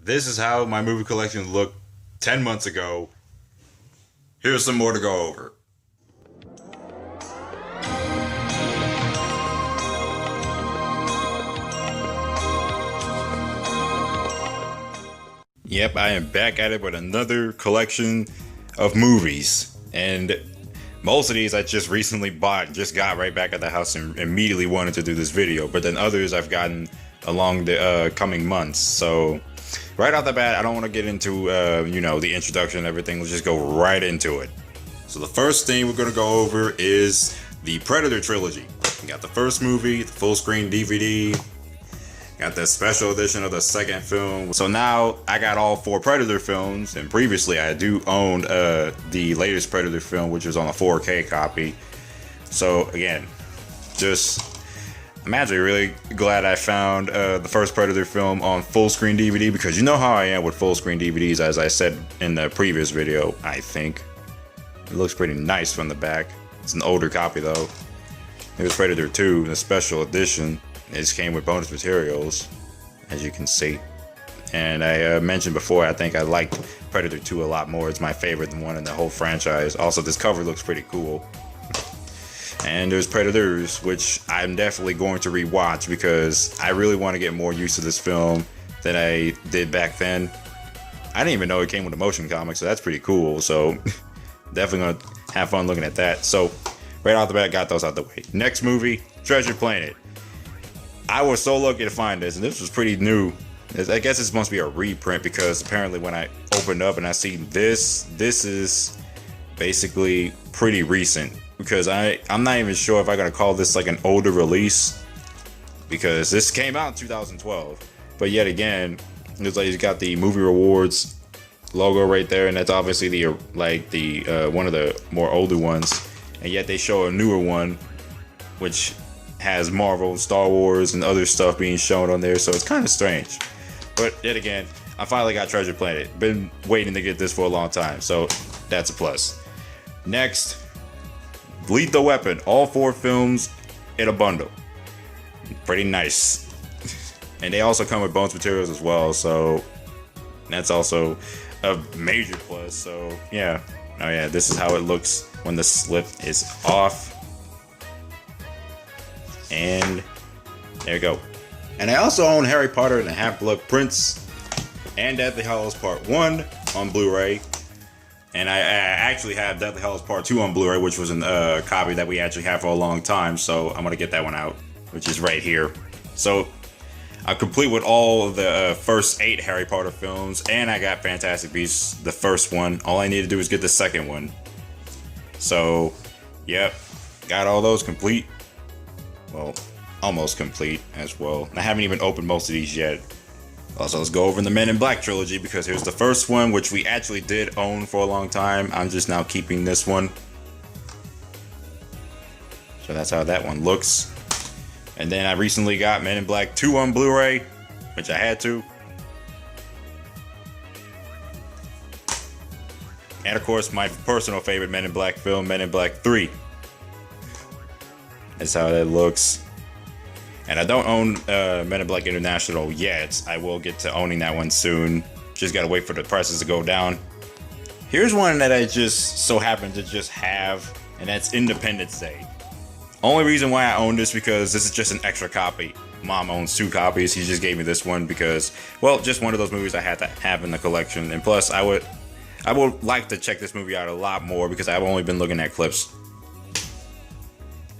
this is how my movie collection looked 10 months ago. Here's some more to go over. Yep, I am back at it with another collection of movies. And most of these I just recently bought, just got right back at the house and immediately wanted to do this video. But then others I've gotten along the coming months. So right off the bat, I don't want to get into, the introduction and everything. Let's just go right into it. So the first thing we're going to go over is the Predator Trilogy. We got the first movie, the full screen DVD. Got the special edition of the second film. So now I got all 4 Predator films, and previously I do own the latest Predator film, which was on a 4K copy. So again, I'm actually really glad I found the first Predator film on full screen DVD, because you know how I am with full screen DVDs, as I said in the previous video. I think it looks pretty nice from the back. It's an older copy though. There's Predator 2, the special edition. It just came with bonus materials, as you can see. And I mentioned before, I think I liked Predator 2 a lot more. It's my favorite one in the whole franchise. Also, this cover looks pretty cool. And there's Predators, which I'm definitely going to rewatch because I really want to get more used to this film than I did back then. I didn't even know it came with a motion comic, so that's pretty cool. So definitely going to have fun looking at that. So right off the bat, got those out the way. Next movie, Treasure Planet. I was so lucky to find this, and this was pretty new. I guess this must be a reprint, because apparently when I opened up and I see this is basically pretty recent, because I'm not even sure if I'm gonna call this like an older release, because this came out in 2012. But yet again, it's like you got the movie rewards logo right there, and that's obviously the one of the more older ones, and yet they show a newer one which has Marvel, Star Wars, and other stuff being shown on there, so it's kind of strange. But yet again, I finally got Treasure Planet. Been waiting to get this for a long time, so that's a plus. Next, Lethal Weapon. All 4 films in a bundle. Pretty nice. And they also come with bonus materials as well, so that's also a major plus. So yeah, oh yeah, this is how it looks when the slip is off. And there you go. And I also own Harry Potter and the Half-Blood Prince and Deathly Hallows Part 1 on Blu-ray. And I actually have Deathly Hallows Part 2 on Blu-ray, which was a copy that we actually had for a long time. So I'm going to get that one out, which is right here. So I'm complete with all of the first 8 Harry Potter films. And I got Fantastic Beasts, the first one. All I need to do is get the second one. So, yep. Got all those complete. Well, almost complete as well. I haven't even opened most of these yet. Also, let's go over the Men in Black trilogy, because here's the first one, which we actually did own for a long time. I'm just now keeping this one. So that's how that one looks. And then I recently got Men in Black 2 on Blu-ray, which I had to. And of course, my personal favorite Men in Black film, Men in Black 3. That's how that looks. And I don't own Men in Black International yet. I will get to owning that one soon. Just gotta wait for the prices to go down. Here's one that I just so happen to just have, and that's Independence Day. Only reason why I own this, because this is just an extra copy. Mom owns 2 copies. He just gave me this one because, well, just one of those movies I had to have in the collection. And plus, I would like to check this movie out a lot more, because I've only been looking at clips.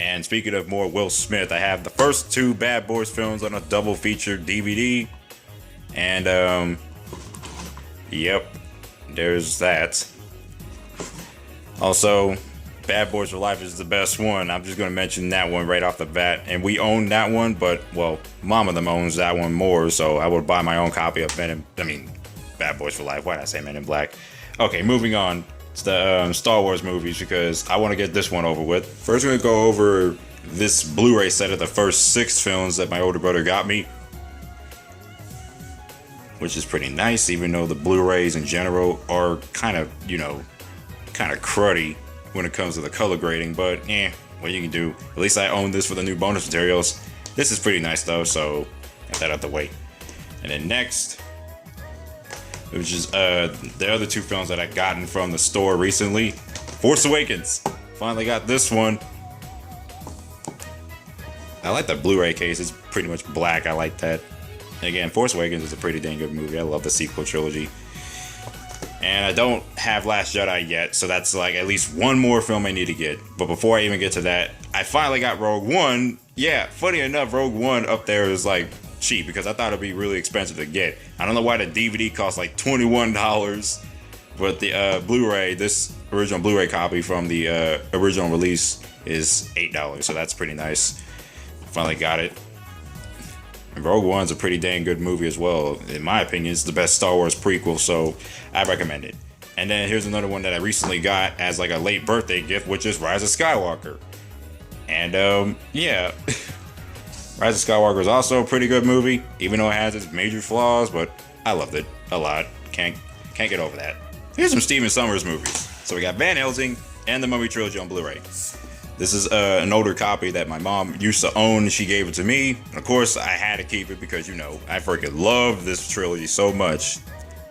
And speaking of more Will Smith, I have the first 2 Bad Boys films on a double feature DVD. And, yep, there's that. Also, Bad Boys for Life is the best one. I'm just going to mention that one right off the bat. And we own that one, but, well, mom of them owns that one more, so I would buy my own copy of Bad Boys for Life. Why did I say Men in Black? Okay, moving on. It's the Star Wars movies, because I want to get this one over with. First, we're going to go over this Blu-ray set of the first 6 films that my older brother got me, which is pretty nice, even though the Blu-rays in general are kind of cruddy when it comes to the color grading. But what you can do. At least I own this for the new bonus materials. This is pretty nice though, so get that out the way. And then next, which is the other two films that I gotten from the store recently. Force Awakens. Finally got this one. I like the Blu-ray case. It's pretty much black. I like that. Again, Force Awakens is a pretty dang good movie. I love the sequel trilogy. And I don't have Last Jedi yet, so that's like at least one more film I need to get. But before I even get to that, I finally got Rogue One. Yeah, funny enough, Rogue One up there is like cheap because I thought it'd be really expensive to get. I don't know why the DVD costs like $21, but the Blu-ray, this original Blu-ray copy from the original release is $8, so that's pretty nice. Finally got it. And Rogue One's a pretty dang good movie as well. In my opinion, it's the best Star Wars prequel, so I recommend it. And then here's another one that I recently got as like a late birthday gift, which is Rise of Skywalker. And yeah, Rise of Skywalker is also a pretty good movie, even though it has its major flaws, but I loved it a lot. Can't get over that. Here's some Stephen Sommers movies. So we got Van Helsing and the Mummy Trilogy on Blu-ray. This is an older copy that my mom used to own. She gave it to me. Of course, I had to keep it because, you know, I freaking love this trilogy so much.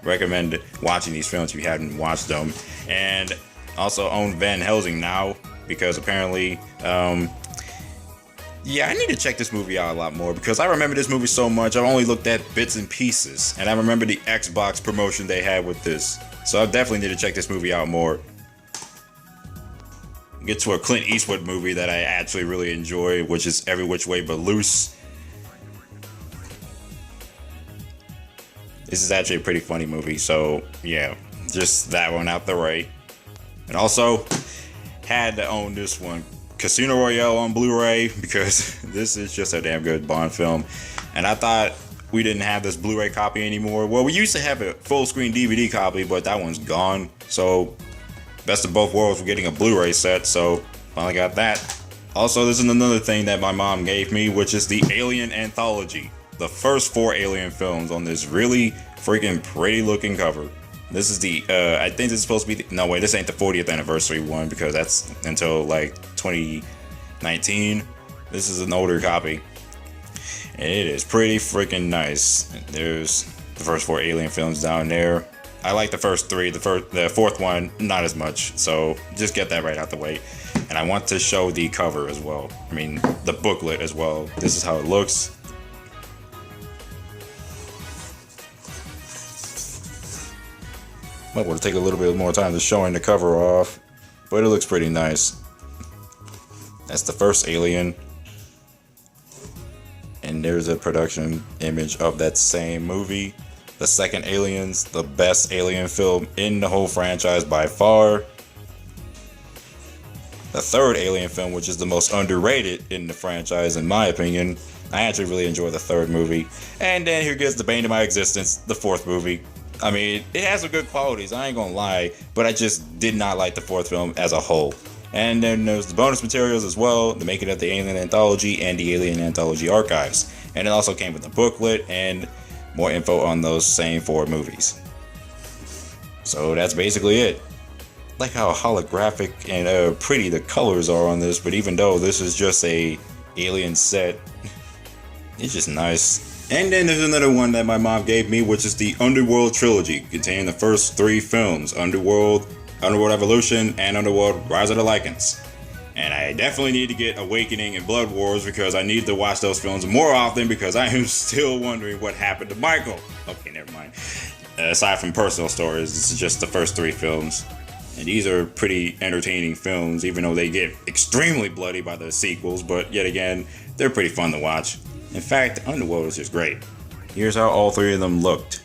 Recommend watching these films if you haven't watched them. And also own Van Helsing now because apparently, yeah, I need to check this movie out a lot more because I remember this movie so much. I've only looked at bits and pieces. And I remember the Xbox promotion they had with this. So I definitely need to check this movie out more. Get to a Clint Eastwood movie that I actually really enjoy, which is Every Which Way But Loose. This is actually a pretty funny movie, so yeah, just that one out the way. And also, had to own this one, Casino Royale on Blu-ray, because this is just a damn good Bond film. And I thought we didn't have this Blu-ray copy anymore. Well, we used to have a full-screen DVD copy, but that one's gone, so best of both worlds, we're getting a Blu-ray set, so finally got that. Also, this is another thing that my mom gave me, which is the Alien Anthology. The first 4 Alien films on this really freaking pretty looking cover. This is the, I think this is supposed to be, no wait, this ain't the 40th anniversary one because that's until like 2019. This is an older copy. And it is pretty freaking nice. There's the first 4 Alien films down there. I like the first 3, the fourth one, not as much, so just get that right out the way. And I want to show the cover as well. I mean, the booklet as well. This is how it looks. Might want to take a little bit more time to showing the cover off, but it looks pretty nice. That's the first Alien. And there's a production image of that same movie. The second Alien's the best Alien film in the whole franchise by far. The third Alien film, which is the most underrated in the franchise in my opinion. I actually really enjoy the third movie. And then here gets the bane of my existence, the fourth movie. I mean, it has some good qualities, I ain't gonna lie, but I just did not like the fourth film as a whole. And then there's the bonus materials as well, the making of the Alien Anthology and the Alien Anthology archives. And it also came with a booklet and more info on those same 4 movies. So that's basically it. Like how holographic and pretty the colors are on this, but even though this is just a Alien set, it's just nice. And then there's another one that my mom gave me, which is the Underworld Trilogy, containing the first 3 films, Underworld, Underworld Evolution, and Underworld Rise of the Lycans. And I definitely need to get Awakening and Blood Wars because I need to watch those films more often because I am still wondering what happened to Michael. Okay, never mind. Aside from personal stories, this is just the first 3 films. And these are pretty entertaining films, even though they get extremely bloody by the sequels, but yet again, they're pretty fun to watch. In fact, Underworld is just great. Here's how all 3 of them looked.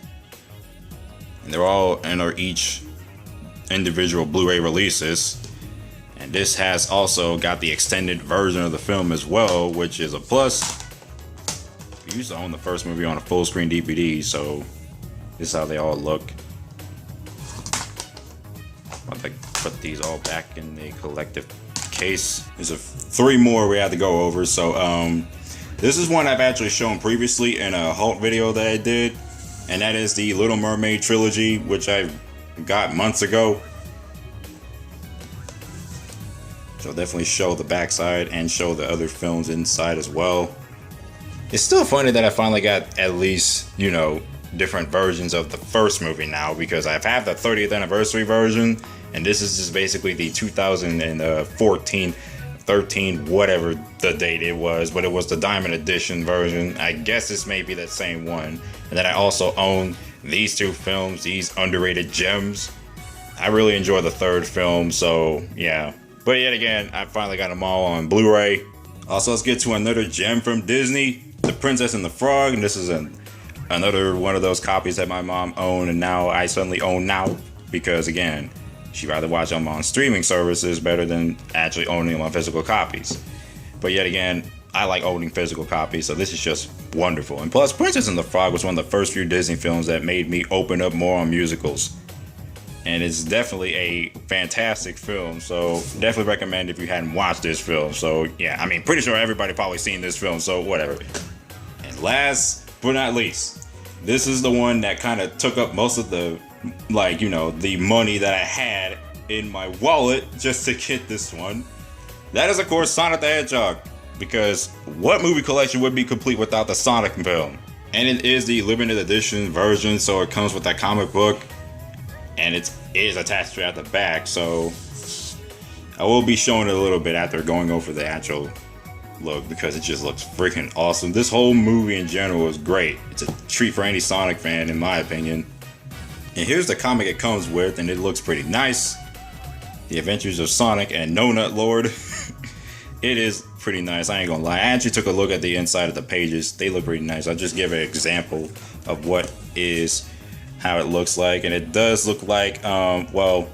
And they're all and are each individual Blu-ray releases. And this has also got the extended version of the film as well, which is a plus. We used to own the first movie on a full screen DVD, so this is how they all look. I'll put these all back in the collective case. There's 3 more we had to go over, so this is one I've actually shown previously in a Hulk video that I did, and that is the Little Mermaid trilogy, which I got months ago. So I'll definitely show the backside and show the other films inside as well. It's still funny that I finally got at least, you know, different versions of the first movie now, because I've had the 30th anniversary version, and this is just basically the 2014, 13, whatever the date it was, but it was the Diamond Edition version. I guess this may be that same one. And then I also own these two films, these underrated gems. I really enjoy the third film, so yeah. But yet again, I finally got them all on Blu-ray. Also, let's get to another gem from Disney, The Princess and the Frog. And this is another one of those copies that my mom owned, and now I suddenly own now, because again, she'd rather watch them on streaming services better than actually owning them on physical copies. But yet again, I like owning physical copies, so this is just wonderful. And plus, Princess and the Frog was one of the first few Disney films that made me open up more on musicals. And it's definitely a fantastic film, so definitely recommend if you hadn't watched this film. So yeah, I mean, pretty sure everybody probably seen this film, so whatever. And last but not least, this is the one that kind of took up most of the, like, you know, the money that I had in my wallet just to get this one. That is, of course, Sonic the Hedgehog, because what movie collection would be complete without the Sonic film? And it is the limited edition version, so it comes with that comic book, and it is attached to at the back, so I will be showing it a little bit after going over the actual look, because it just looks freaking awesome. This whole movie in general is great. It's a treat for any Sonic fan, in my opinion. And here's the comic it comes with, and it looks pretty nice. The Adventures of Sonic and No Nut Lord. It is pretty nice, I ain't gonna lie. I actually took a look at the inside of the pages. They look pretty nice. I'll just give an example of what is how it looks like, and it does look like, well,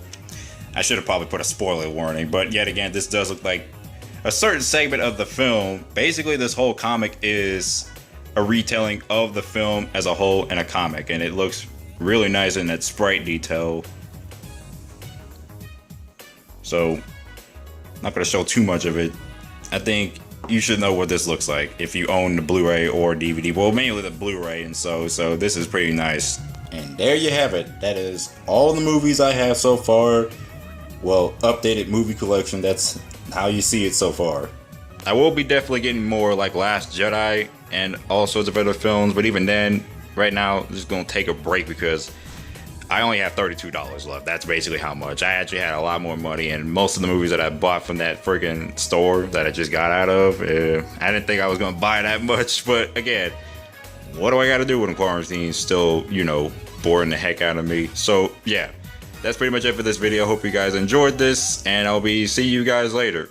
I should have probably put a spoiler warning, but yet again, this does look like a certain segment of the film. Basically, this whole comic is a retelling of the film as a whole in a comic, and it looks really nice in that sprite detail. So, I'm not going to show too much of it. I think you should know what this looks like if you own the Blu-ray or DVD. Well, mainly the Blu-ray, and so this is pretty nice. And there you have it. That is all the movies I have so far. Well, updated movie collection. That's how you see it so far. I will be definitely getting more like Last Jedi and all sorts of other films, but even then, right now, I'm just gonna take a break because I only have $32 left. That's basically how much. I actually had a lot more money, and most of the movies that I bought from that freaking store that I just got out of, I didn't think I was gonna buy that much, but again, what do I gotta do when quarantine's still, you know, boring the heck out of me? So yeah, that's pretty much it for this video. Hope you guys enjoyed this, and I'll be seeing you guys later.